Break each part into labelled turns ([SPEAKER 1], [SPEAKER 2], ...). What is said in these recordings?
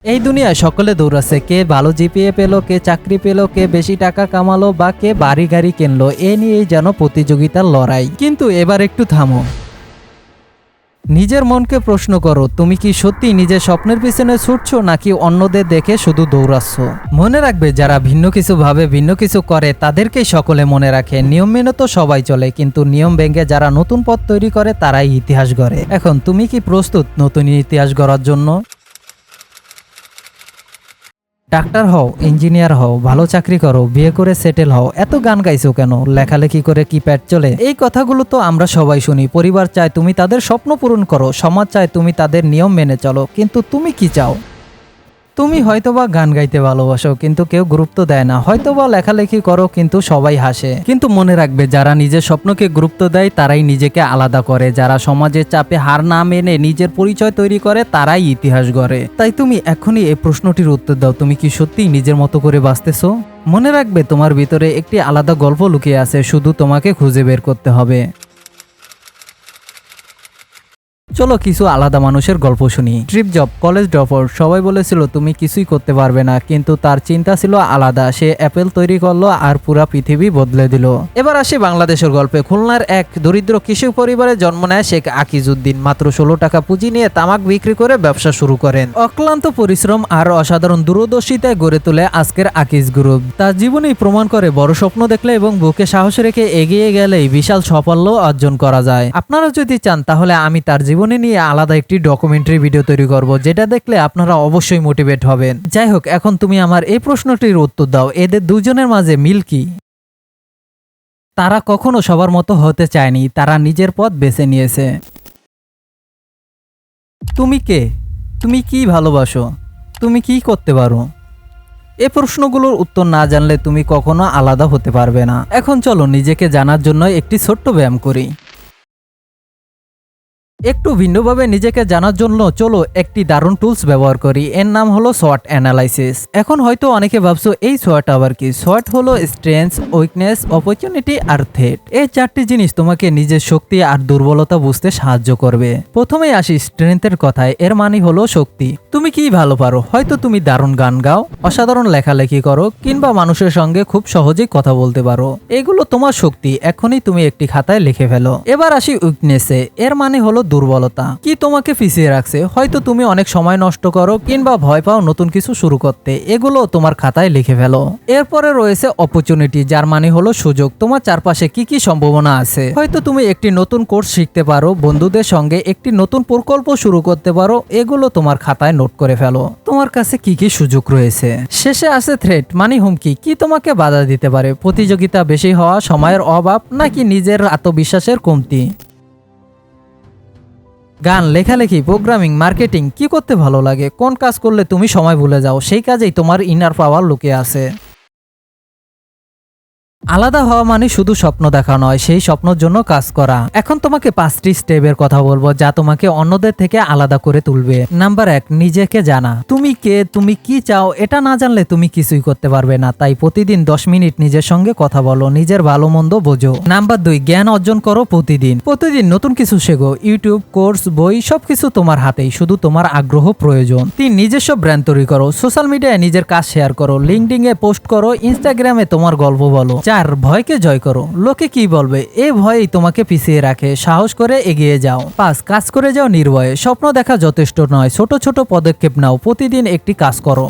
[SPEAKER 1] এই দুনিয়ায় সকলে দৌড়াচ্ছে, কে ভালো জিপিএ পেলো, কে চাকরি পেলো, কে বেশি টাকা কামালো বা কে বাড়ি গাড়ি কিনলো, এ নিয়েই যেন প্রতিযোগিতার লড়াই। কিন্তু এবার একটু থামো, নিজের মনকে প্রশ্ন করো, তুমি কি সত্যি নিজের স্বপ্নের পিছনে ছুটছো নাকি অন্যদের দেখে শুধু দৌড়াচ্ছ? মনে রাখবে, যারা ভিন্ন কিছু ভাবে, ভিন্ন কিছু করে, তাদেরকেই সকলে মনে রাখে। নিয়ম মেনে তো সবাই চলে, কিন্তু নিয়ম ভেঙে যারা নতুন পথ তৈরি করে তারাই ইতিহাস গড়ে। এখন তুমি কি প্রস্তুত নতুন ইতিহাস গড়ার জন্য? ডাক্তার হও, ইঞ্জিনিয়ার হও, ভালো চাকরি করো, বিয়ে করে সেটেল হও, এত গান গাইছো কেন? লেখালেখি করে কি পেট চলে? এই কথাগুলো তো আমরা সবাই শুনি। পরিবার চায় তুমি তাদের স্বপ্ন পূরণ করো, সমাজ চায় তুমি তাদের নিয়ম মেনে চলো, কিন্তু তুমি কি চাও? তুমি হয়তোবা গান গাইতে ভালোবাসো, কিন্তু কেউ গুরুত্ব দেয় না। হয়তোবা লেখালেখি করো, কিন্তু সবাই হাসে। কিন্তু মনে রাখবে, যারা নিজের স্বপ্নকে গুরুত্ব দেয় তারাই নিজেকে আলাদা করে। যারা সমাজের চাপে হার না মেনে নিজের পরিচয় তৈরি করে তারাই ইতিহাস গড়ে। তাই তুমি এখনই এই প্রশ্নটির উত্তর দাও, তুমি কি সত্যিই নিজের মতো করে বাঁচতেছো? মনে রাখবে, তোমার ভিতরে একটি আলাদা গল্প লুকিয়ে আছে, শুধু তোমাকে খুঁজে বের করতে হবে। চলো কিছু আলাদা মানুষের গল্প শুনি। ট্রিপ জব, কলেজ ড্রপার, সবাই বলেছিল তুমি কিছুই করতে পারবে না, কিন্তু তার চিন্তা ছিল আলাদা। সে অ্যাপেল তৈরি করলো আর পুরা পৃথিবী বদলে দিল। এবার আসি বাংলাদেশের গল্পে। খুলনার এক দরিদ্র কৃষক পরিবারে জন্ম নেয় শেখ আকিজউদ্দিন। মাত্র 16 টাকা পুঁজি নিয়ে তামাক বিক্রি করে ব্যবসা শুরু করেন। অক্লান্ত পরিশ্রম আর অসাধারণ দূরদর্শিতায় গড়ে তোলে আজকের আকিজ গ্রুপ। তার জীবনেই প্রমাণ করে বড় স্বপ্ন দেখলে এবং বুকে সাহস রেখে এগিয়ে গেলেই বিশাল সাফল্য অর্জন করা যায়। আপনারা যদি চান তাহলে আমি তার জীবনে নিয়ে আলাদা একটি ডকুমেন্টারি ভিডিও তৈরি করব, যেটা দেখলে আপনারা অবশ্যই মোটিভেট হবেন। যাই হোক, এখন তুমি আমার এই প্রশ্নটির উত্তর দাও, এদের দুজনের মাঝে মিল কি? তারা কখনো সবার মতো হতে চায়নি, তারা নিজের পথ বেছে নিয়েছে। তুমি কে? তুমি কি ভালোবাসো? তুমি কি করতে পারো? এই প্রশ্নগুলোর উত্তর না জানলে তুমি কখনো আলাদা হতে পারবে না। এখন চলো নিজেকে জানার জন্য একটি ছোট্ট ব্যায়াম করি। একটু ভিন্নভাবে নিজেকে জানার জন্য চলো একটি দারুণ টুলস ব্যবহার করি। এর নাম হলো SWOT অ্যানালাইসিস। এখন হয়তো অনেকে ভাবছো এই SWOT আবার কি? SWOT হলো স্ট্রেংথস, উইকনেস, অপরচুনিটি আর থ্রেট। এই চারটি জিনিস তোমাকে নিজের শক্তি আর দুর্বলতা বুঝতে সাহায্য করবে। প্রথমেই আসি স্ট্রেংথের কথায়। এর মানে হলো শক্তি। তুমি কি ভালো পারো? হয়তো তুমি দারুণ গান গাও, অসাধারণ লেখালেখি করো, কিংবা মানুষের সঙ্গে খুব সহজেই কথা বলতে পারো। এগুলো তোমার শক্তি, এখনই তুমি একটি খাতায় লিখে ফেলো। এবার আসি উইকনেসে। এর মানে হলো দুর্বলতা। কি তোমাকে পিছিয়ে রাখছে? হয়তো তুমি অনেক সময় নষ্ট করো কিংবা ভয় পাও নতুন কিছু শুরু করতে। এগুলো তোমার খাতায় লিখে ফেলো। এরপরে রয়েছে অপরচুনিটি, যার মানে হলো সুযোগ। তোমার চারপাশে কি কি সম্ভাবনা আছে? হয়তো তুমি একটি নতুন কোর্স শিখতে পারো, বন্ধুদের সঙ্গে একটি নতুন প্রকল্প শুরু করতে পারো। এগুলো তোমার খাতায় নোট করে ফেলো। তোমার কাছে কি কি সুযোগ রয়েছে? শেষে আছে থ্রেট, মানে হুমকি। কি তোমাকে বাধা দিতে পারে? প্রতিযোগিতা বেশি হওয়া, সময়ের অভাব, নাকি নিজের আত্মবিশ্বাসের কমতি? গান, লেখালেখি, প্রোগ্রামিং, মার্কেটিং, কি করতে ভালো লাগে? কোন কাজ করলে তুমি সময় ভুলে যাও? সেই কাজেই তোমার ইনার পাওয়ার লুকিয়ে আছে। আলাদা হওয়া মানে শুধু স্বপ্ন দেখা নয়, সেই স্বপ্নের জন্য কাজ করা। এখন তোমাকে 5টি স্টেপের কথা বলবো যা তোমাকে অন্যদের থেকে আলাদা করে তুলবে। নাম্বার 1, নিজেকে জানা। তুমি কে, তুমি কি চাও, এটা না জানলে তুমি কিছুই করতে পারবে না। তাই প্রতিদিন 10 মিনিট নিজের সঙ্গে কথা বলো, নিজের ভালো মন্দ বোঝো। নাম্বার 2, জ্ঞান অর্জন করো প্রতিদিন। প্রতিদিন নতুন কিছু শেখো। ইউটিউব, কোর্স, বই, সবকিছু তোমার হাতেই, শুধু তোমার আগ্রহ প্রয়োজন। 3, নিজস্ব ব্র্যান্ড তৈরি করো। সোশ্যাল মিডিয়ায় নিজের কাজ শেয়ার করো, লিঙ্কডইন এ পোস্ট করো, ইনস্টাগ্রামে তোমার গল্প বলো। 4, ভয়কে জয় করো। লোকে কি বলবে, এই ভয়ই তোমাকে পিছিয়ে রাখে। সাহস করে এগিয়ে যাও। 5, কাজ করে যাও নির্ভয়ে। স্বপ্ন দেখা যথেষ্ট নয়, ছোট ছোট পদক্ষেপ নাও। প্রতিদিন একটি কাজ করো।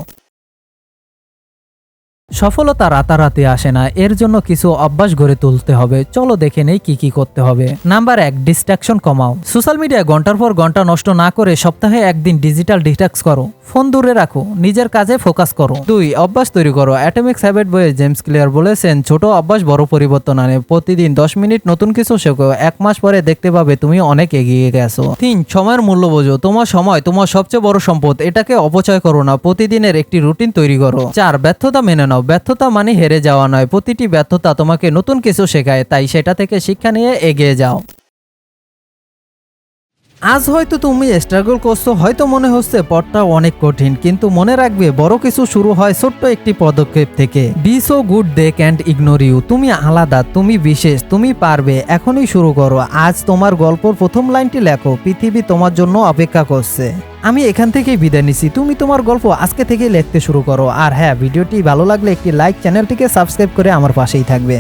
[SPEAKER 1] সফলতা রাতারাতি আসে না, এর জন্য কিছু অভ্যাস গড়ে তুলতে হবে। চলো দেখে নেই কি কি করতে হবে। নাম্বার 1, ডিস্ট্রাকশন কমাও। সোশ্যাল মিডিয়ায় ঘন্টার পর ঘন্টা নষ্ট না করে সপ্তাহে একদিন ডিজিটাল ডিটক্স করো। ফোন দূরে রাখো, নিজের কাজে ফোকাস করো। 2, অভ্যাস তৈরি করো। অ্যাটমিক হ্যাবিট বইয়ে জেমস ক্লিয়ার বলেছেন, ছোট অভ্যাস বড় পরিবর্তন আনে। প্রতিদিন 10 মিনিট নতুন কিছু শেখো, 1 মাস পরে দেখতে পাবে তুমি অনেক এগিয়ে গেছো। 3, সময়ের মূল্য বোঝো। তোমার সময় তোমার সবচেয়ে বড় সম্পদ, এটাকে অপচয় করো না। প্রতিদিনের একটি রুটিন তৈরি করো। 4, ব্যর্থতা মেনে নাও। ব্যর্থতা মানে হেরে যাওয়া নয়, প্রতিটি ব্যর্থতা তোমাকে নতুন কিছু শেখায়, তাই সেটা থেকে শিক্ষা নিয়ে এগিয়ে যাও। আজ হয়তো তুমি স্ট্রাগল করছো, হয়তো মনে হচ্ছে পথটা অনেক কঠিন, কিন্তু মনে রাখবে বড় কিছু শুরু হয় ছোট্ট একটি পদক্ষেপ থেকে। Be so good they can't ignore you. তুমি আলাদা, তুমি বিশেষ, তুমি পারবে। এখনই শুরু করো। আজ তোমার গল্পর প্রথম লাইনটি লেখো, পৃথিবী তোমার জন্য অপেক্ষা করছে। আমি এখান থেকেই বিদায় নিছি। তুমি তোমার গল্প আজকে থেকেই লিখতে শুরু করো। আর হ্যাঁ, ভিডিওটি ভালো লাগলে একটি লাইক, চ্যানেলটিকে সাবস্ক্রাইব করে আমার পাশেই থাকবে।